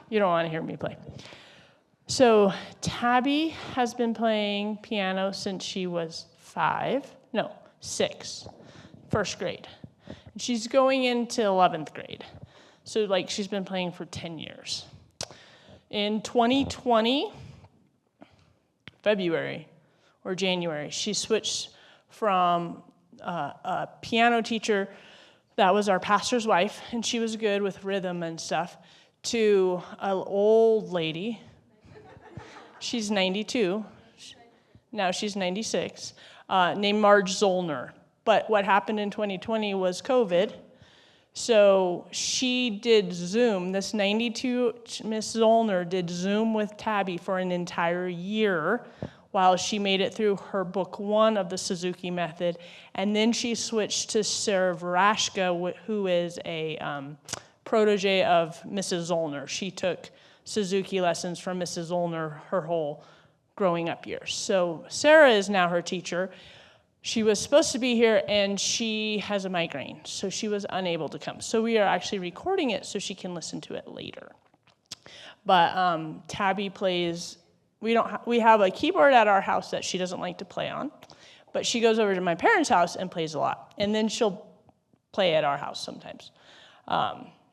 You don't want to hear me play. So Tabby has been playing piano since she was 6, first grade. And she's going into 11th grade. So like she's been playing for 10 years. In 2020, February or January, she switched from a piano teacher that was our pastor's wife, and she was good with rhythm and stuff, to an old lady. She's 92. Now she's 96, named Marge Zollner. But what happened in 2020 was COVID. So she did Zoom. This 92 Miss Zollner did Zoom with Tabby for an entire year while she made it through her book 1 of the Suzuki method. And then she switched to Sarah Varashka, who is a protege of Mrs. Zollner. She took Suzuki lessons from Mrs. Zollner her whole growing up years. So Sarah is now her teacher. She was supposed to be here, and she has a migraine, so she was unable to come. So we are actually recording it so she can listen to it later. But Tabby plays. We have a keyboard at our house that she doesn't like to play on, but she goes over to my parents' house and plays a lot, and then she'll play at our house sometimes.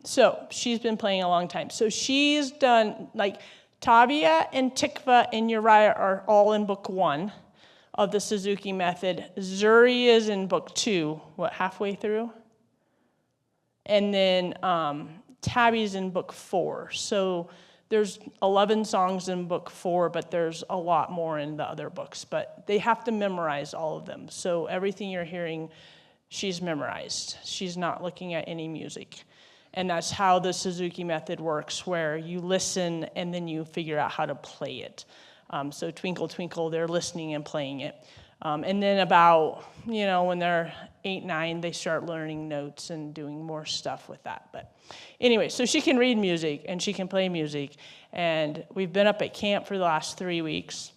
So she's been playing a long time. So she's done, like, Tavia and Tikva and Uriah are all in book 1 of the Suzuki method. Zuri is in book 2, halfway through? And then Tabby's in book 4. So there's 11 songs in book 4, but there's a lot more in the other books. But they have to memorize all of them. So everything you're hearing, she's memorized. She's not looking at any music. And that's how the Suzuki method works, where you listen and then you figure out how to play it. So Twinkle, Twinkle, they're listening and playing it. And then about, when they're 8, 9, they start learning notes and doing more stuff with that. But anyway, so she can read music and she can play music. And we've been up at camp for the last 3 weeks.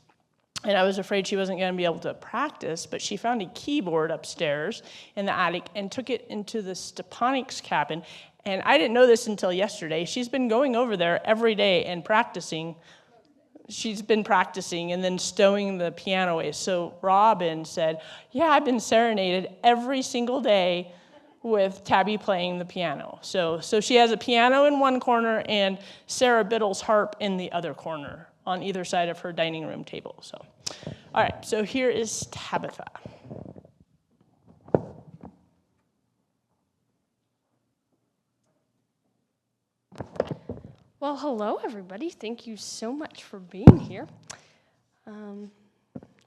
And I was afraid she wasn't going to be able to practice, but she found a keyboard upstairs in the attic and took it into the Stepanik's cabin. And I didn't know this until yesterday. She's been going over there every day and practicing. She's been practicing and then stowing the piano away. So Robin said, yeah, I've been serenaded every single day with Tabby playing the piano. So she has a piano in one corner and Sarah Biddle's harp in the other corner on either side of her dining room table. So, all right, so here is Tabitha. Well, hello, everybody. Thank you so much for being here.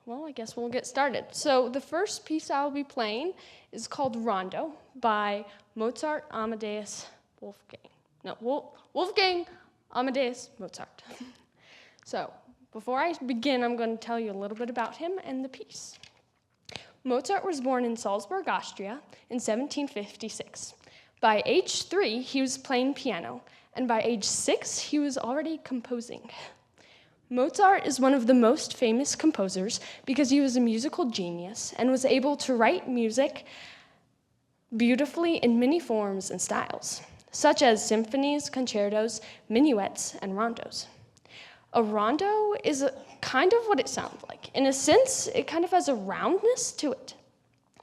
Well, I guess we'll get started. So the first piece I'll be playing is called Rondo by Mozart Amadeus Wolfgang. No, Wolfgang Amadeus Mozart. So before I begin, I'm going to tell you a little bit about him and the piece. Mozart was born in Salzburg, Austria in 1756. By age 3, he was playing piano, and by age 6, he was already composing. Mozart is one of the most famous composers because he was a musical genius and was able to write music beautifully in many forms and styles, such as symphonies, concertos, minuets, and rondos. A rondo is kind of what it sounds like. In a sense, it kind of has a roundness to it.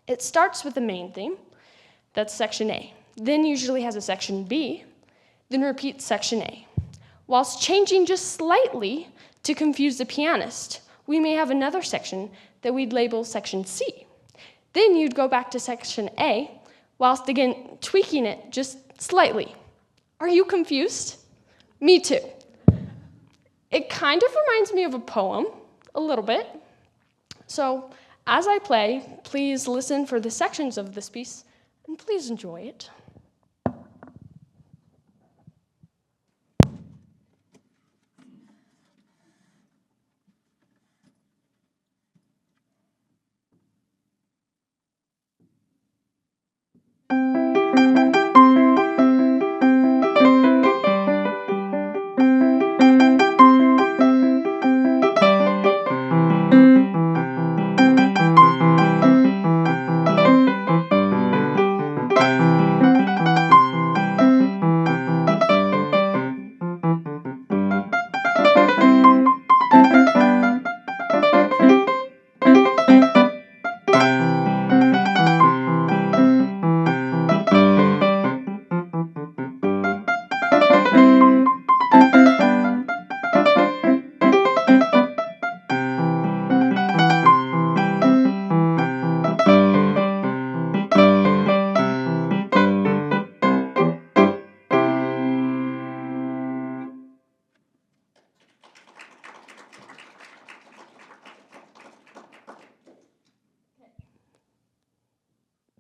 It starts with the main theme, that's section A, then usually has a section B, then repeats section A. Whilst changing just slightly to confuse the pianist, we may have another section that we'd label section C. Then you'd go back to section A, whilst again tweaking it just slightly. Are you confused? Me too. It kind of reminds me of a poem, a little bit. So as I play, please listen for the sections of this piece, and please enjoy it.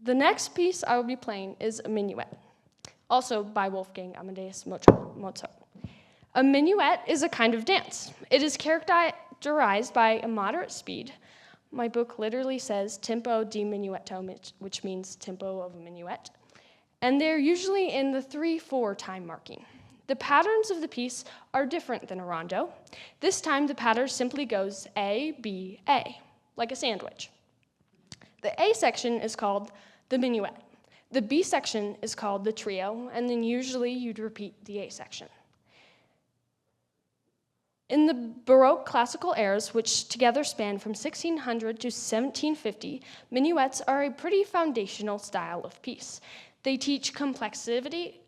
The next piece I will be playing is a minuet, also by Wolfgang Amadeus Mozart. A minuet is a kind of dance. It is characterized by a moderate speed. My book literally says tempo di minuetto, which means tempo of a minuet. And they're usually in the 3/4 time marking. The patterns of the piece are different than a rondo. This time the pattern simply goes A, B, A, like a sandwich. The A section is called the minuet. The B section is called the trio, and then usually you'd repeat the A section. In the Baroque classical eras, which together span from 1600 to 1750, minuets are a pretty foundational style of piece. They teach complexity,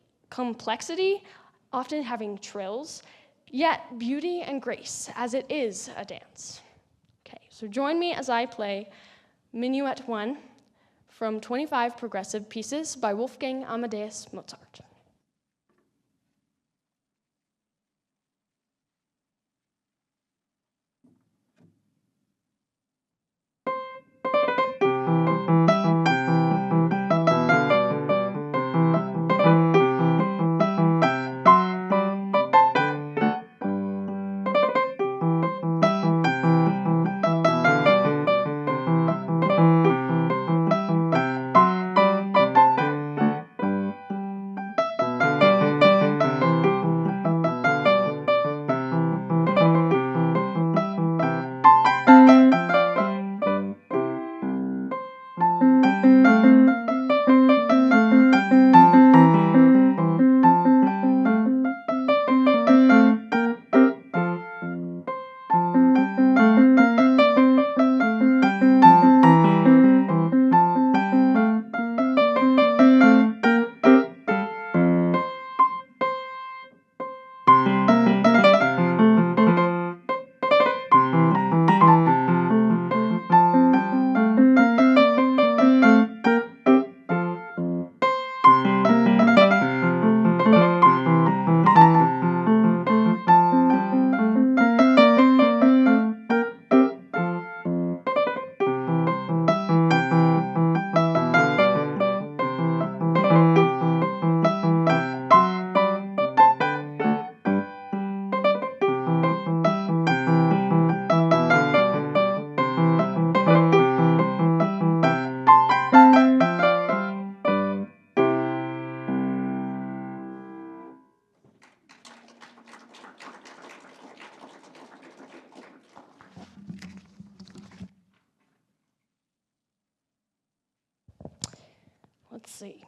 often having trills, yet beauty and grace, as it is a dance. Okay, so join me as I play Minuet 1 from 25 Progressive Pieces by Wolfgang Amadeus Mozart. Let's see.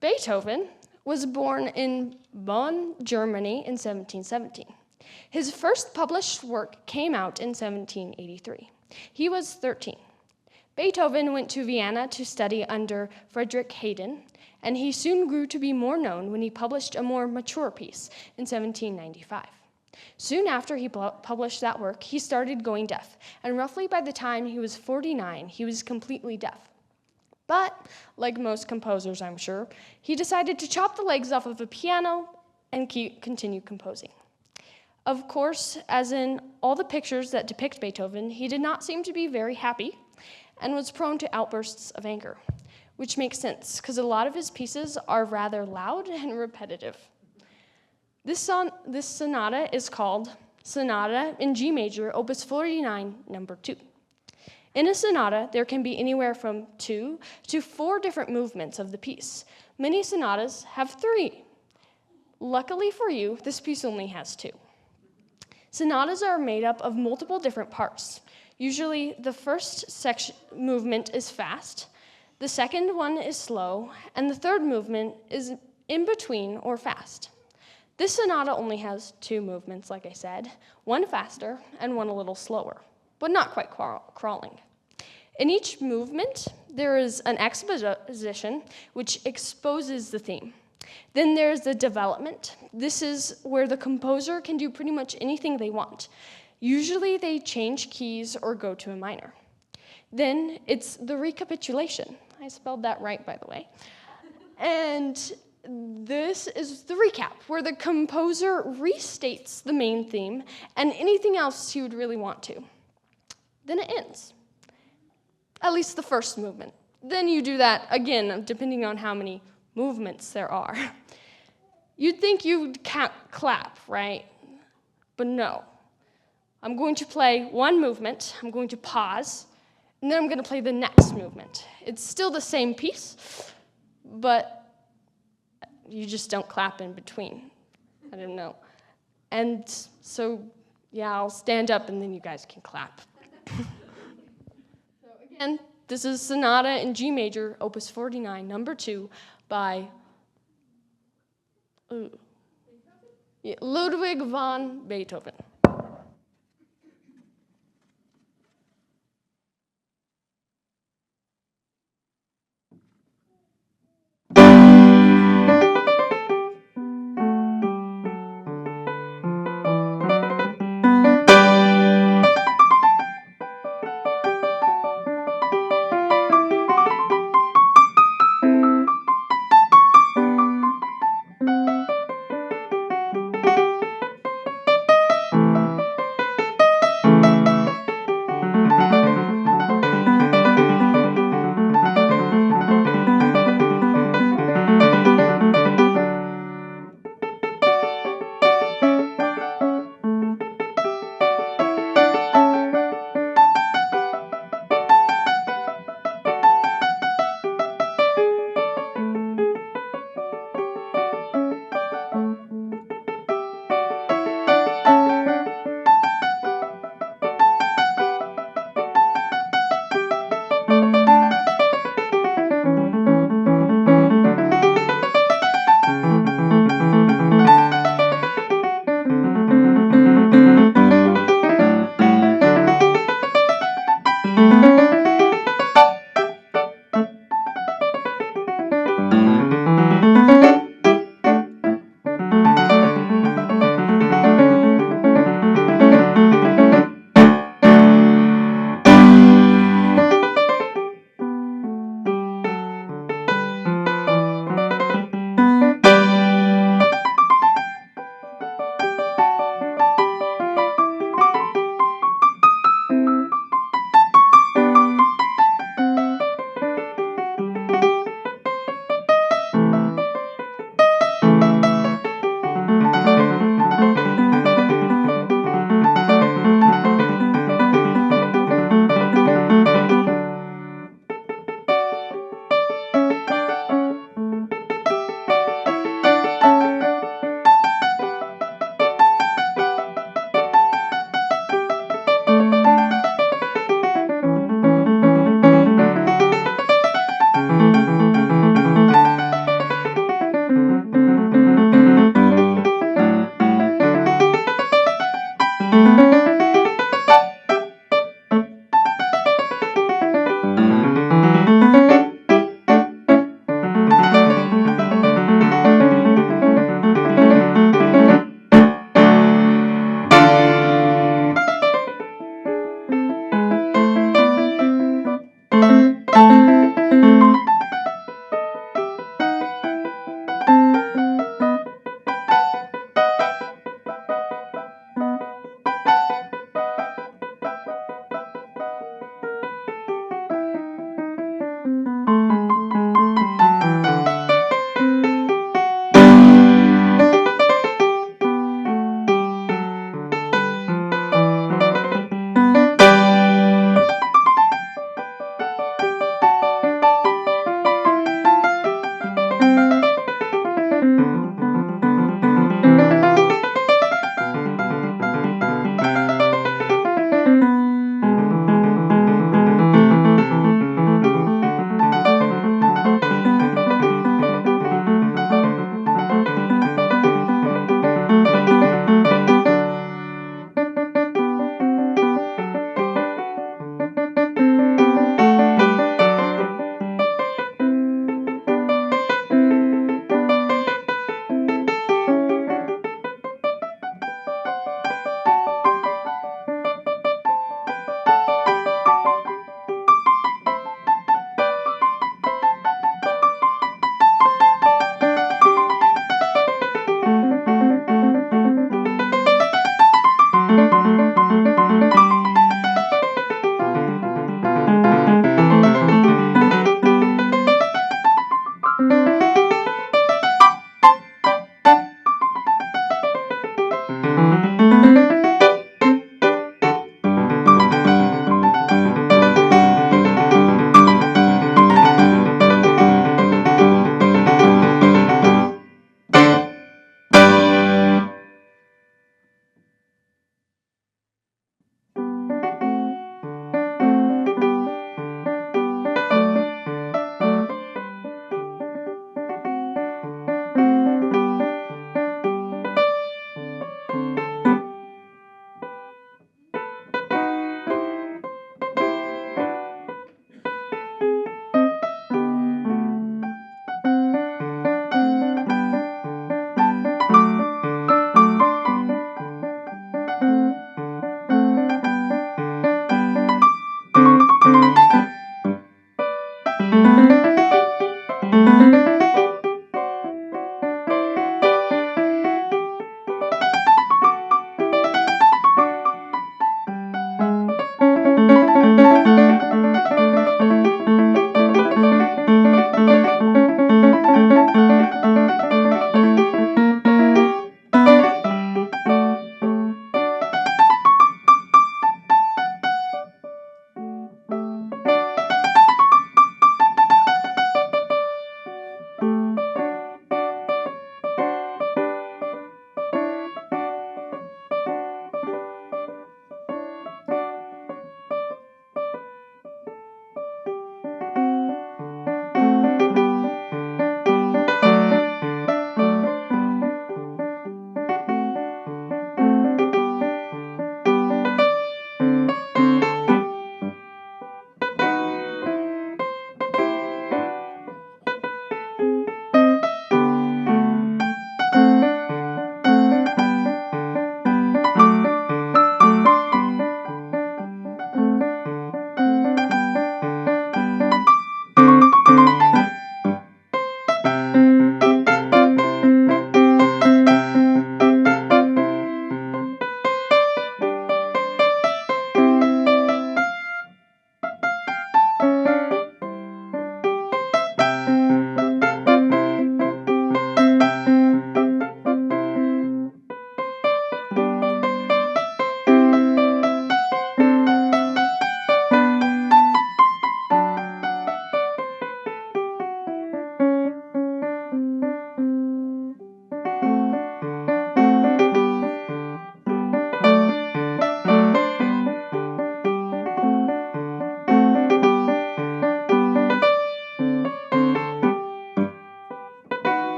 Beethoven was born in Bonn, Germany in 1717. His first published work came out in 1783. He was 13. Beethoven went to Vienna to study under Friedrich Haydn, and he soon grew to be more known when he published a more mature piece in 1795. Soon after he published that work, he started going deaf, and roughly by the time he was 49, he was completely deaf. But, like most composers, I'm sure, he decided to chop the legs off of a piano and continue composing. Of course, as in all the pictures that depict Beethoven, he did not seem to be very happy and was prone to outbursts of anger, which makes sense because a lot of his pieces are rather loud and repetitive. This sonata is called Sonata in G major, opus 49, number 2. In a sonata, there can be anywhere from 2 to 4 different movements of the piece. Many sonatas have 3. Luckily for you, this piece only has 2. Sonatas are made up of multiple different parts. Usually, the first movement is fast, the second one is slow, and the third movement is in between or fast. This sonata only has 2 movements, like I said, one faster and one a little slower, but not quite crawling. In each movement, there is an exposition, which exposes the theme. Then there's the development. This is where the composer can do pretty much anything they want. Usually they change keys or go to a minor. Then it's the recapitulation. I spelled that right, by the way. And this is the recap, where the composer restates the main theme and anything else he would really want to. then it ends. At least the first movement. Then you do that again, depending on how many movements there are. You'd think you'd clap, right? But no. I'm going to play one movement, I'm going to pause, and then I'm going to play the next movement. It's still the same piece, but you just don't clap in between. I don't know. And so, yeah, I'll stand up and then you guys can clap. So again, this is Sonata in G major, Opus 49, number 2, by Ludwig van Beethoven.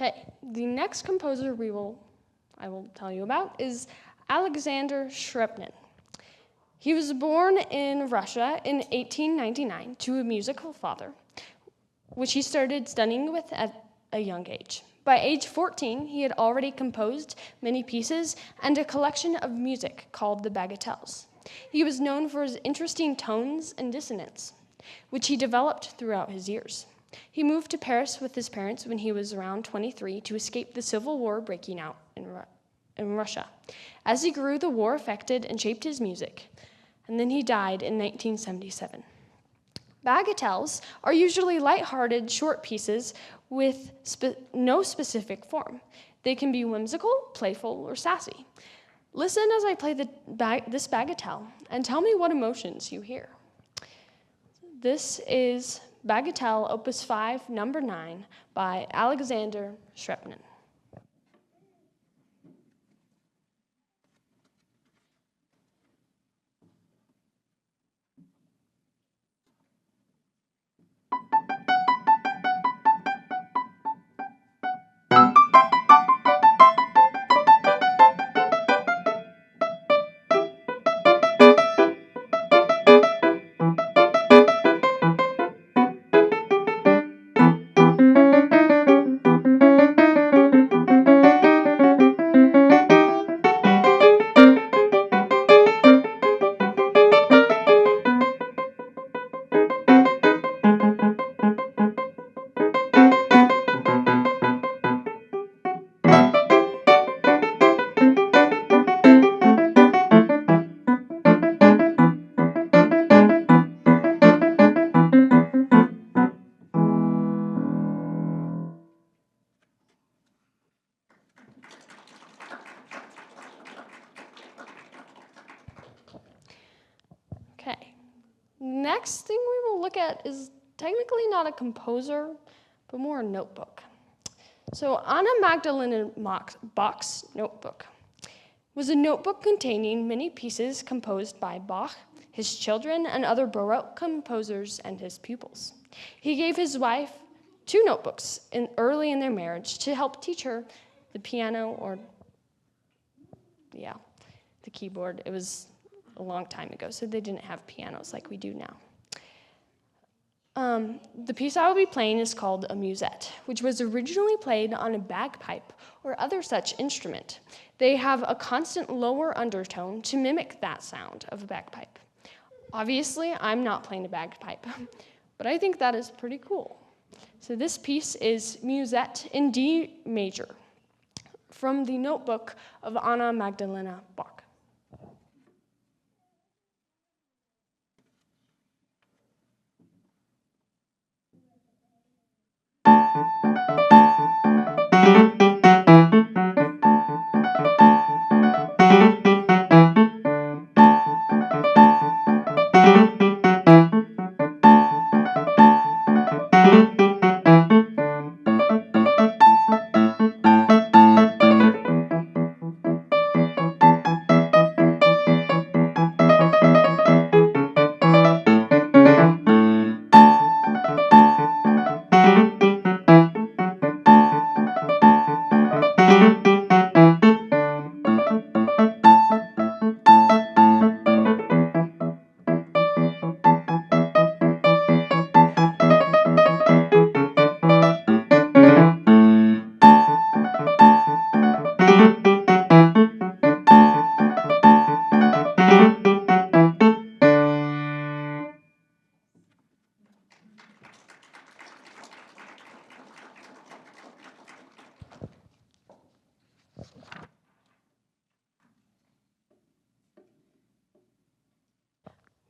Okay, the next composer I will tell you about is Alexander Scriabin. He was born in Russia in 1899 to a musical father, which he started studying with at a young age. By age 14, he had already composed many pieces and a collection of music called the Bagatelles. He was known for his interesting tones and dissonance, which he developed throughout his years. He moved to Paris with his parents when he was around 23 to escape the civil war breaking out in Russia. As he grew, the war affected and shaped his music, and then he died in 1977. Bagatelles are usually lighthearted, short pieces with no specific form. They can be whimsical, playful, or sassy. Listen as I play this bagatelle and tell me what emotions you hear. This is Bagatelle Opus 5, number 9, by Alexander Scriabin. Okay. Next thing we will look at is technically not a composer, but more a notebook. So Anna Magdalena Bach's notebook was a notebook containing many pieces composed by Bach, his children, and other Baroque composers and his pupils. He gave his wife 2 notebooks early in their marriage to help teach her the piano the keyboard. It was a long time ago, so they didn't have pianos like we do now. The piece I will be playing is called a musette, which was originally played on a bagpipe or other such instrument. They have a constant lower undertone to mimic that sound of a bagpipe. Obviously, I'm not playing a bagpipe, but I think that is pretty cool. So this piece is Musette in D major from the notebook of Anna Magdalena Bach.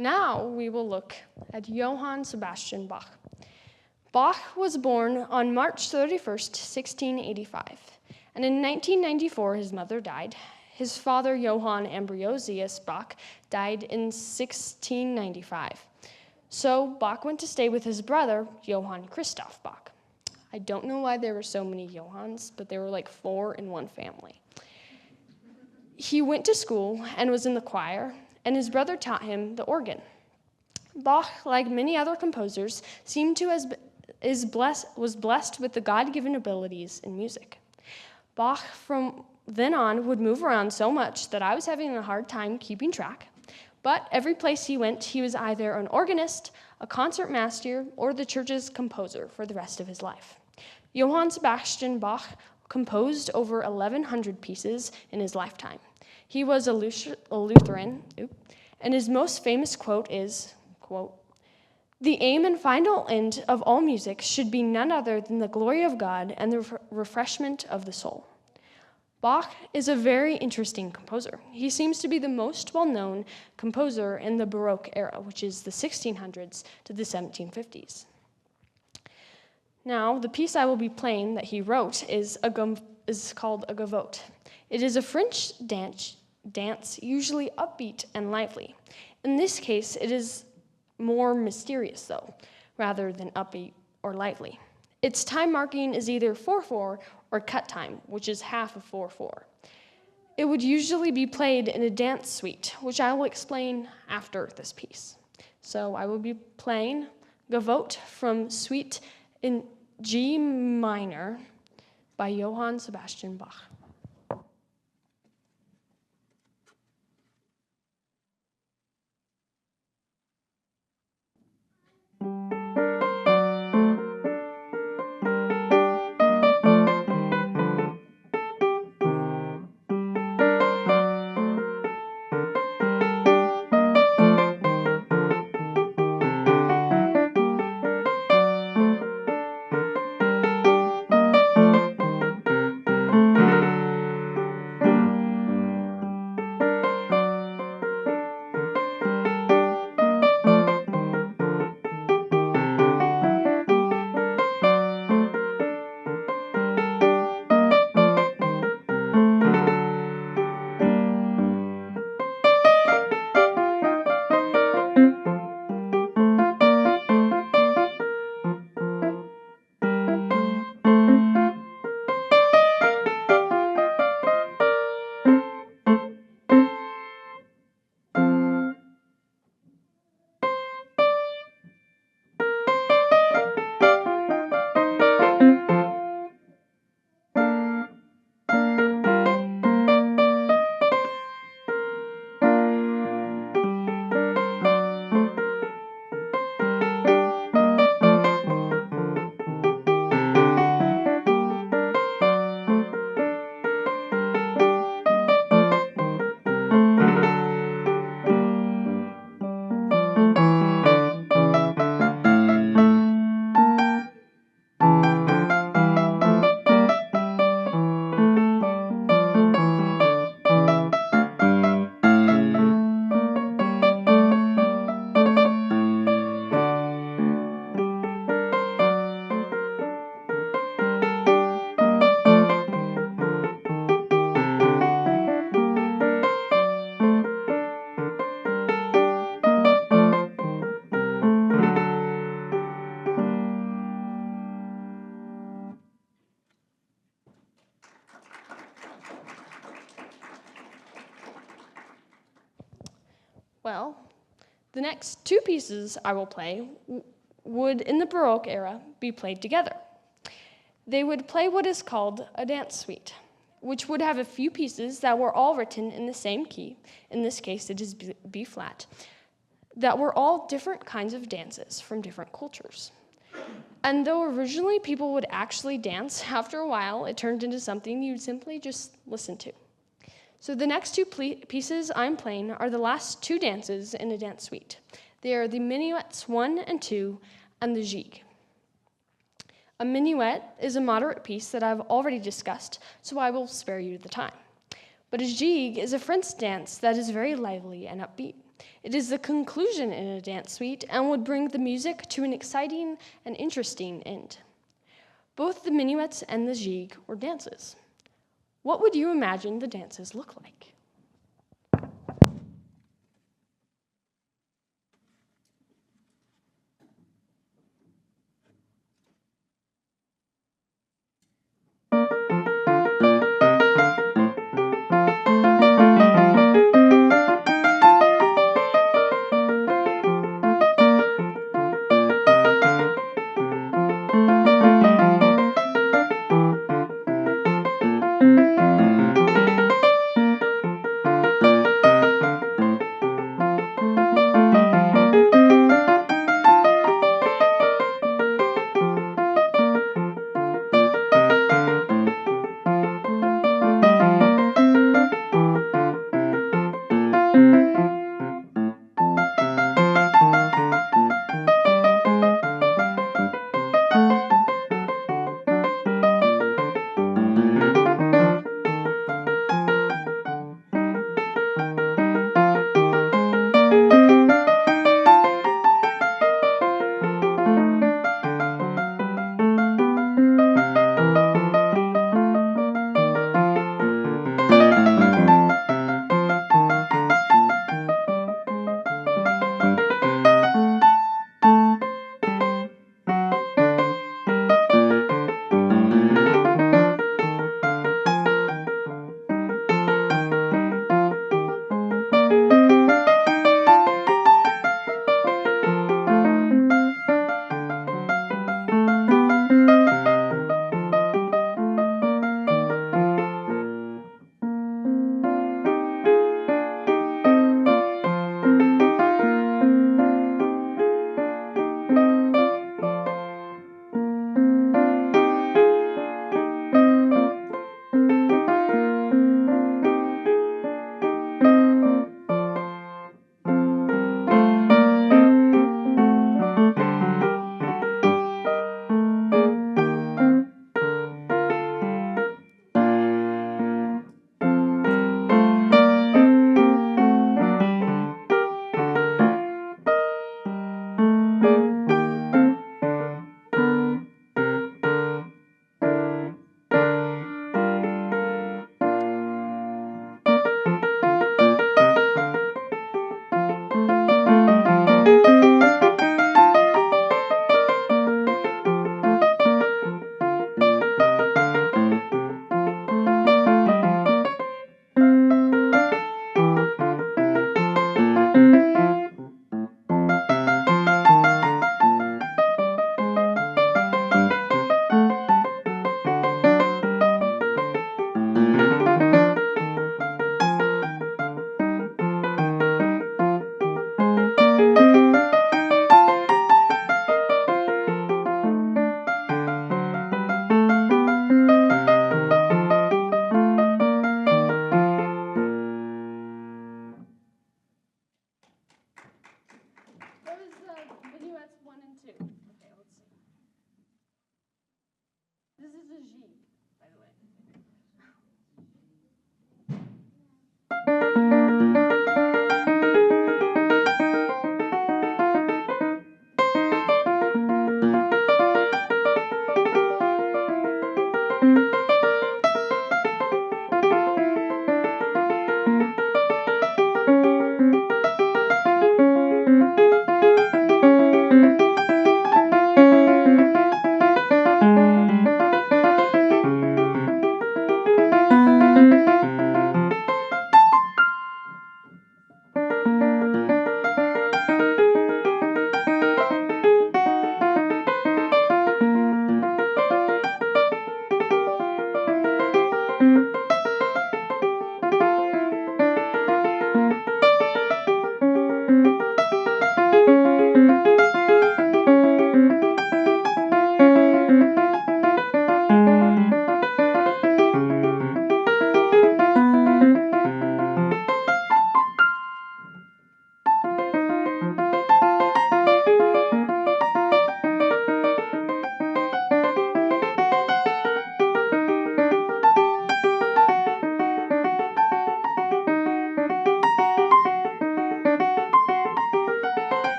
Now we will look at Johann Sebastian Bach. Bach was born on March 31st, 1685, and in 1994 his mother died. His father, Johann Ambrosius Bach, died in 1695. So Bach went to stay with his brother, Johann Christoph Bach. I don't know why there were so many Johanns, but there were like 4 in one family. He went to school and was in the choir, and his brother taught him the organ. Bach, like many other composers, seemed to was blessed with the God-given abilities in music. Bach from then on would move around so much that I was having a hard time keeping track. But every place he went, he was either an organist, a concert master, or the church's composer for the rest of his life. Johann Sebastian Bach composed over 1,100 pieces in his lifetime. He was a Lutheran, and his most famous quote is, quote, "The aim and final end of all music should be none other than the glory of God and the refreshment of the soul." Bach is a very interesting composer. He seems to be the most well-known composer in the Baroque era, which is the 1600s to the 1750s. Now, the piece I will be playing that he wrote is called a gavotte. It is a French dance, usually upbeat and lively. In this case, it is more mysterious, though, rather than upbeat or lively. Its time marking is either 4/4 or cut time, which is half of 4/4. It would usually be played in a dance suite, which I will explain after this piece. So I will be playing Gavotte from Suite in G minor by Johann Sebastian Bach. Well, the next two pieces I will play would, in the Baroque era, be played together. They would play what is called a dance suite, which would have a few pieces that were all written in the same key, in this case it is B flat, that were all different kinds of dances from different cultures. And though originally people would actually dance, after a while it turned into something you'd simply just listen to. So the next two pieces I'm playing are the last two dances in a dance suite. They are the minuets 1 and 2 and the gigue. A minuet is a moderate piece that I've already discussed, so I will spare you the time. But a gigue is a French dance that is very lively and upbeat. It is the conclusion in a dance suite and would bring the music to an exciting and interesting end. Both the minuets and the gigue were dances. What would you imagine the dances look like?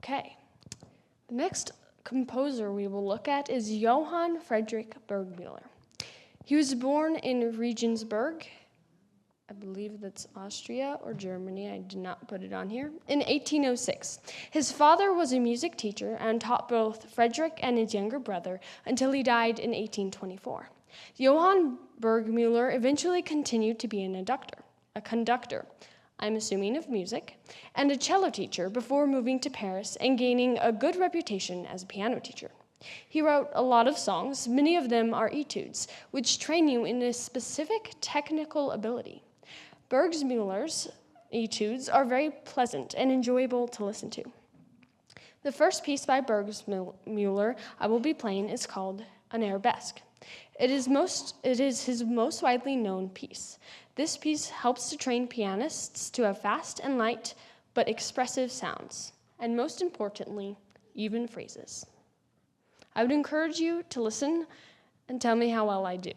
Okay. The next composer we will look at is Johann Friedrich Burgmüller. He was born in Regensburg, I believe that's Austria or Germany, I did not put it on here, in 1806. His father was a music teacher and taught both Friedrich and his younger brother until he died in 1824. Johann Burgmüller eventually continued to be a conductor, I'm assuming of music, and a cello teacher before moving to Paris and gaining a good reputation as a piano teacher. He wrote a lot of songs, many of them are etudes, which train you in a specific technical ability. Burgmüller's etudes are very pleasant and enjoyable to listen to. The first piece by Burgmüller I will be playing is called An Arabesque. It is his most widely known piece. This piece helps to train pianists to have fast and light but expressive sounds, and most importantly, even phrases. I would encourage you to listen and tell me how well I do.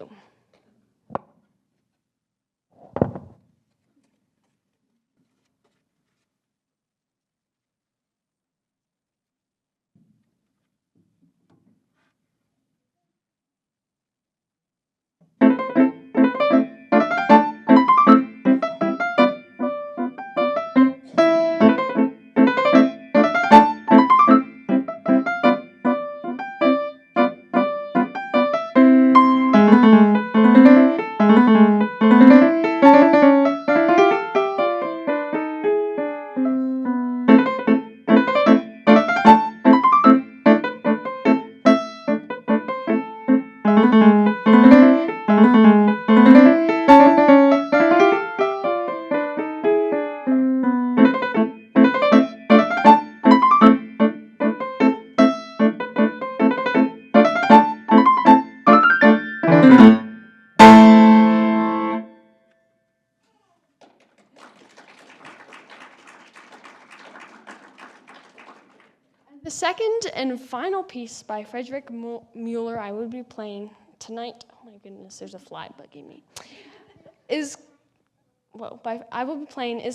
The second and final piece by Friedrich Müller I will be playing tonight, oh my goodness, there's a fly bugging me, is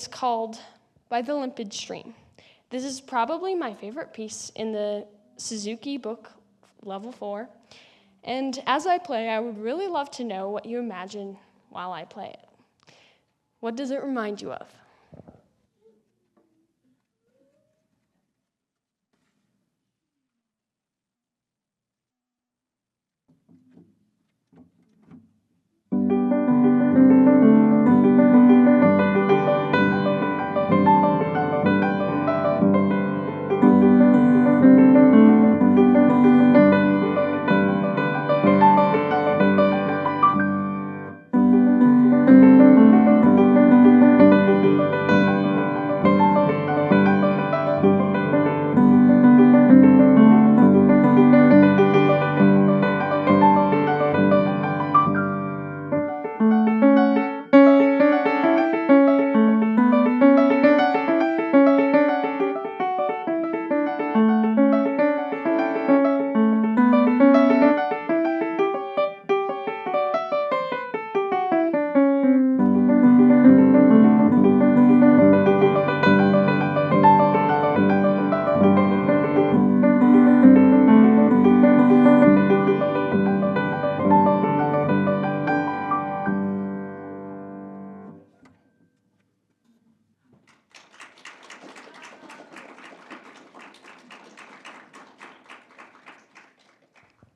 called By the Limpid Stream. This is probably my favorite piece in the Suzuki book, Level 4. And as I play, I would really love to know what you imagine while I play it. What does it remind you of?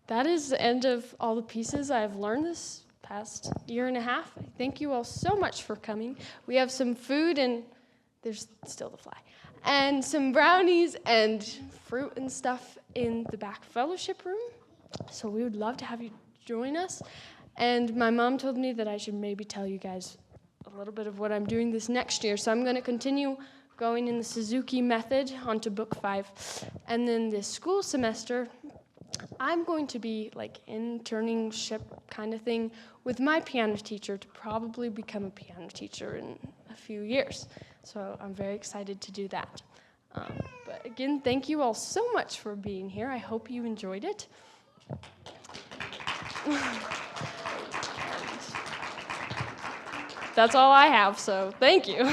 That is the end of all the pieces I've learned this past year and a half. Thank you all so much for coming. We have some food and there's still the fly. And some brownies and fruit and stuff in the back fellowship room. So we would love to have you join us. And my mom told me that I should maybe tell you guys a little bit of what I'm doing this next year. So I'm going to continue going in the Suzuki method onto book 5. And then this school semester, I'm going to be like internship kind of thing with my piano teacher to probably become a piano teacher in a few years. So I'm very excited to do that. But again, thank you all so much for being here. I hope you enjoyed it. That's all I have, so thank you.